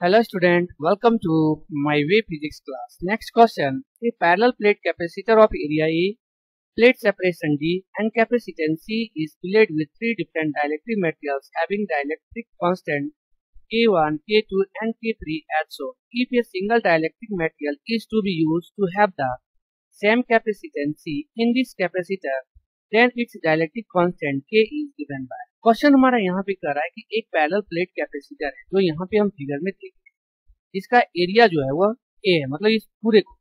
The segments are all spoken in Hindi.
Hello student, welcome to my way physics class. Next question. A parallel plate capacitor of area A, plate separation D and capacitance C is filled with three different dielectric materials having dielectric constant K1, K2 and K3 as shown. If a single dielectric material is to be used to have the same capacitance C in this capacitor, then its dielectric constant K is given by. Question हमारा यहाँ पे कर रहा है कि एक पैरेलल प्लेट कैपेसिटर है जो यहाँ पे हम फिगर में देख रहे हैं, इसका एरिया जो है वह A है, मतलब इस पूरे को,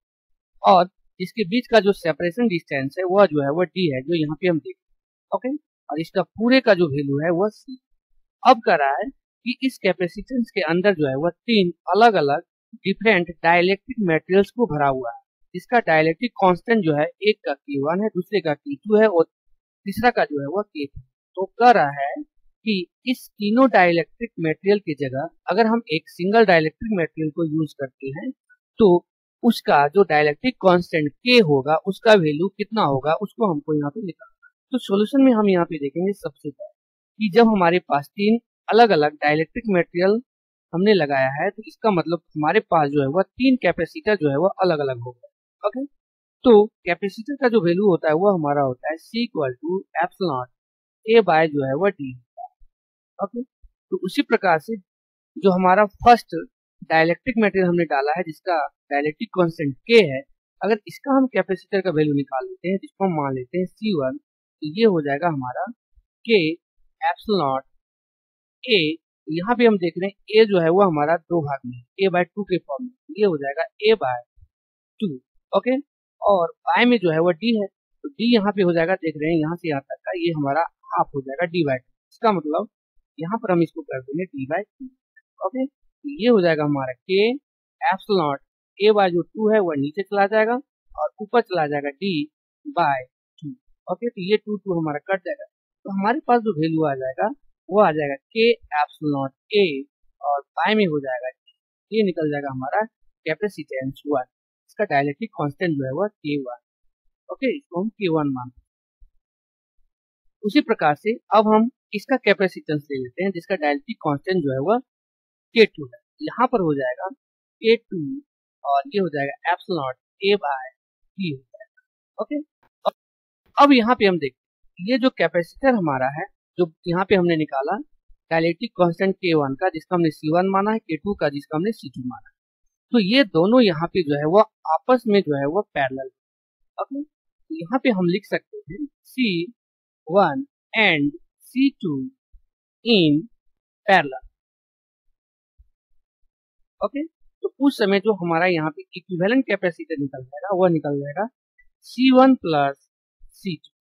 और इसके बीच का जो सेपरेशन डिस्टेंस है वह जो है वह D है जो यहाँ पे हम देख रहे हैं। ओके, और इसका पूरे का जो वैल्यू है वह C। अब कर रहा है कि इस कैपेसिटेंस के अंदर जो है वह तीन अलग अलग डिफरेंट डाइलेक्ट्रिक मटेरियल्स को भरा हुआ है, जिसका डाइलेक्ट्रिक कांस्टेंट जो है एक का K1 है, दूसरे का K2 है और तीसरा का जो है वह K3। तो कह रहा है कि इस तीनों डाइलेक्ट्रिक मटेरियल की जगह अगर हम एक सिंगल डाइलेक्ट्रिक मटेरियल को यूज करते हैं तो उसका जो डाइलेक्ट्रिक कांस्टेंट K होगा उसका वैल्यू कितना होगा उसको हमको यहाँ पे निकालना। तो सॉल्यूशन में हम यहाँ पे देखेंगे सबसे पहले कि जब हमारे पास तीन अलग अलग डाइलेक्ट्रिक मटेरियल हमने लगाया है तो इसका मतलब हमारे पास जो है वह तीन कैपेसिटर जो है वह अलग अलग होगा। ओके, तो कैपेसिटर का जो वैल्यू होता है वह हमारा होता है C equal to epsilon A by जो है वह D। ओके, तो उसी प्रकार से जो हमारा फर्स्ट डाइलेक्ट्रिक मटेरियल हमने डाला है जिसका डाइलेक्ट्रिक कांस्टेंट K है, अगर इसका हम कैपेसिटर का वैल्यू निकाल लेते हैं जिसको हम मान लेते हैं C1, तो ये हो जाएगा हमारा K एप्सिलॉन A। यहाँ पे हम देख रहे हैं A जो है वो हमारा दो भाग में A बाय 2 के फॉर्म में, ये हो जाएगा A बाय 2। ओके, और बाय में जो है वो D है, तो D यहाँ पे हो जाएगा, देख रहे हैं यहाँ से यहाँ तक का ये हमारा हाफ हो जाएगा D बाय 2। इसका मतलब यहाँ पर हम इसको कर देंगे D बाय 2। ओके, तो ये हो जाएगा हमारा K एप्सिलॉन A बाय जो 2 है वह नीचे चला जाएगा और ऊपर चला जाएगा D बाय 2। ओके, तो ये 2 हमारा कट जाएगा, तो हमारे पास जो वैल्यू आ जाएगा वो आ जाएगा K एप्सिलॉन A और बाय में हो जाएगा ये निकल जाएगा हमारा कैपेसिटेंस 1। इसका डाइलेक्ट्रिक कांस्टेंट जो है वह K1। ओके, इसको हम K1 मानते हैं। उसी प्रकार से अब हम इसका कैपेसिटेंस ले लेते हैं जिसका डाइलेक्ट्रिक कांस्टेंट जो है वह K2 है। यहाँ पर हो जाएगा K2 और ये हो जाएगा एप्सिलॉन A बाय D हो जाएगा। ओके, अब यहाँ पे हम देखते हैं ये जो कैपेसिटर हमारा है जो यहाँ पे हमने निकाला डाइलेक्ट्रिक कांस्टेंट K1 का जिसका हमने C1 माना है, K2 का जिसका हमने C2 माना है, तो ये दोनों यहाँ पे जो है वो आपस में जो है वो पैरेलल। ओके, यहाँ पे हम लिख सकते हैं C1 and C2 in parallel. Okay, तो उस समय जो हमारा यहाँ पे इक्विवेलेंट कैपेसिटर निकल जाएगा वह निकल जाएगा C1 प्लस C2।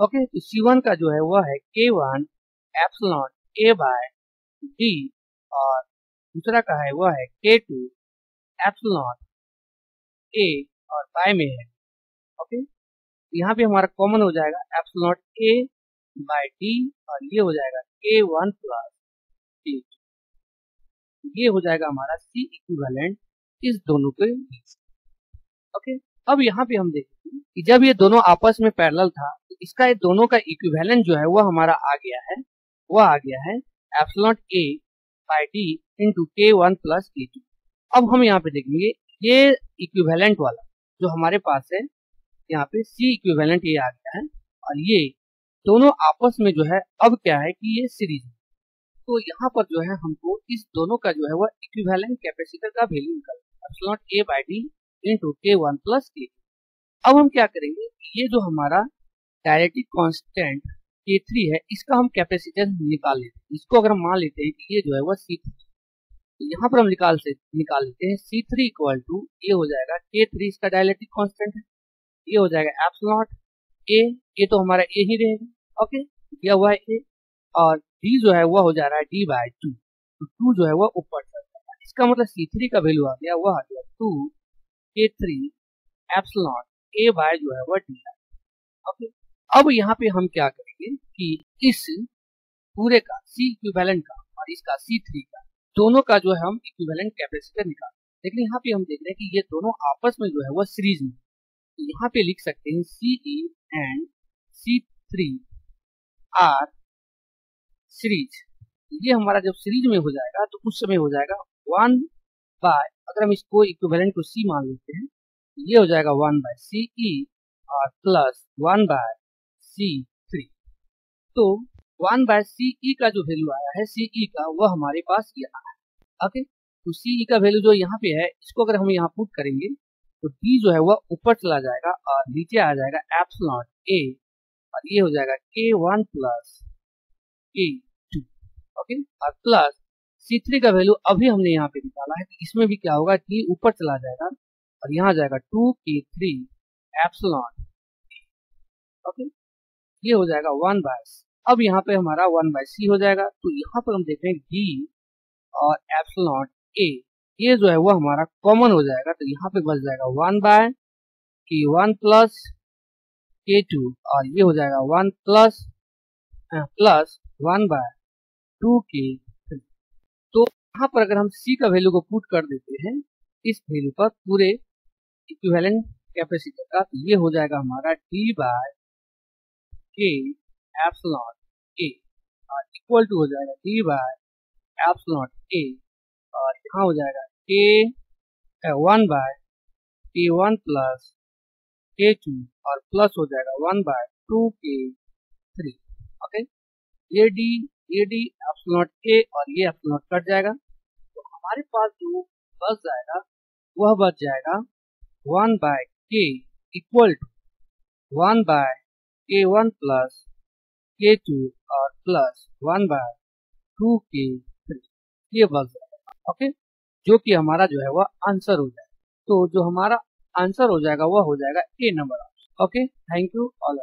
ओके, तो C1 का जो है वह है K1 epsilon A by D और दूसरा का है वह है K2 एप्सिलॉन A और बाय में है। ओके, यहाँ पे हमारा कॉमन हो जाएगा एप्सिलॉन A बाय D और ये हो जाएगा K1 प्लस D। ये हो जाएगा हमारा C इक्विवेलेंट इस दोनों के बीच। ओके, अब यहाँ पे हम देखेंगे कि जब ये दोनों आपस में पैरेलल था तो इसका ये दोनों का इक्विवेलेंट जो है वह हमारा आ गया है epsilon A by D into K1 plus K2। अब हम यहाँ पे देखेंगे ये इक्विवेलेंट वाला जो हमारे पास है यहाँ पे C इक्विवेलेंट ये आ गया है और ये दोनों आपस में जो है अब क्या है कि ये सीरीज है, तो यहाँ पर जो है हमको इस दोनों का जो है वह इक्विवेलेंट कैपेसिटर का वैल्यू निकालना है epsilon A by D into K1 plus K2। अब हम क्या करेंगे, ये जो हमारा डाइलेक्ट्रिक कांस्टेंट K3 है इसका हम कैपेसिटेंस निकाल लेते हैं। इसको अगर हम मान लेते हैं कि ये जो है वह C3, तो यहाँ पर हम निकाल लेते हैं C3 इक्वल टू ये हो जाएगा K3 इसका डाइलेक्ट्रिक कांस्टेंट है, ये हो जाएगा एप्सिलॉन A, ये तो हमारा A ही रहेगा। ओके, यह हुआ A और D जो है वह हो जा रहा है D बाय 2, तो 2 जो है वह ऊपर चल जाएगा। इसका मतलब C3 का वैल्यू आ गया वह आ गया 2 K3 एप्सिलॉन A बाय जो है वह D। ओके, अब यहाँ पे हम क्या करेंगे कि इस पूरे का C इक्विवेलेंट का और इसका C3 का दोनों का जो है हम इक्विवेलेंट कैपेसिटर निकालें। लेकिन यहाँ पे हम देख रहे हैं कि ये दोनों आपस में जो है वह सीरीज में, तो यहाँ पे लिख सकते हैं CE and C3 R series. ये हमारा जब सीरीज में हो जाएगा तो उस समय हो जाएगा 1 बाय, अगर हम इसको इक्विवेलेंट को सी मान लेते हैं, ये हो जाएगा 1 बाय सी ई और प्लस 1 बाय सी 3। तो 1 बाय सी ई का जो वैल्यू आया है सी ई का, वह हमारे पास ये आया है। ओके, तो सी ई का वैल्यू जो यहाँ पे है, इसको अगर हम यहाँ पुट करेंगे तो डी जो है वह ऊपर चला जाएगा और नीचे आ जाएगा एप्सिलॉन ए, और ये हो जाएगा K1 प्लस K2। ओके, और प्लस C3 का वैल्यू अभी हमने यहाँ पे निकाला है, तो इसमें भी क्या होगा कि ऊपर चला जाएगा और यहाँ जाएगा 2K3 एप्सिलॉन। ओके, ये हो जाएगा 1 बाय। अब यहाँ पे हमारा 1 बाय सी हो जाएगा, तो यहाँ पर हम देख रहे हैं डी और एप्सिलॉन ए, ये जो है वो हमारा कॉमन हो जाएगा, तो यहाँ पे बच जाएगा 1 बाय K1 प्लस K2 और ये हो जाएगा 1 प्लस 1 बाय 2K3। तो यहाँ पर अगर हम C का वैल्यू को पुट कर देते हैं इस वैल्यू पर पूरे इक्विवेलेंट कैपेसिटर का, तो ये हो जाएगा हमारा D by K epsilon A और इक्वल टू हो जाएगा D बाय एप्सिलॉन A और यहाँ हो जाएगा K 1 by K1 plus K2 और प्लस हो जाएगा 1 बाय 2K3। ओके, ये डी एप्सिलॉन ए और ये एप्सिलॉन कट जाएगा, तो हमारे पास जो बच जाएगा वह बच जाएगा 1 by K equal to 1 by K1 plus K2 और प्लस 1 बाय 2K3, ये बच जाएगा। ओके, जो कि हमारा जो है वह आंसर हो जाएगा। तो जो हमारा आंसर हो जाएगा वह हो जाएगा a number. Okay, thank you all.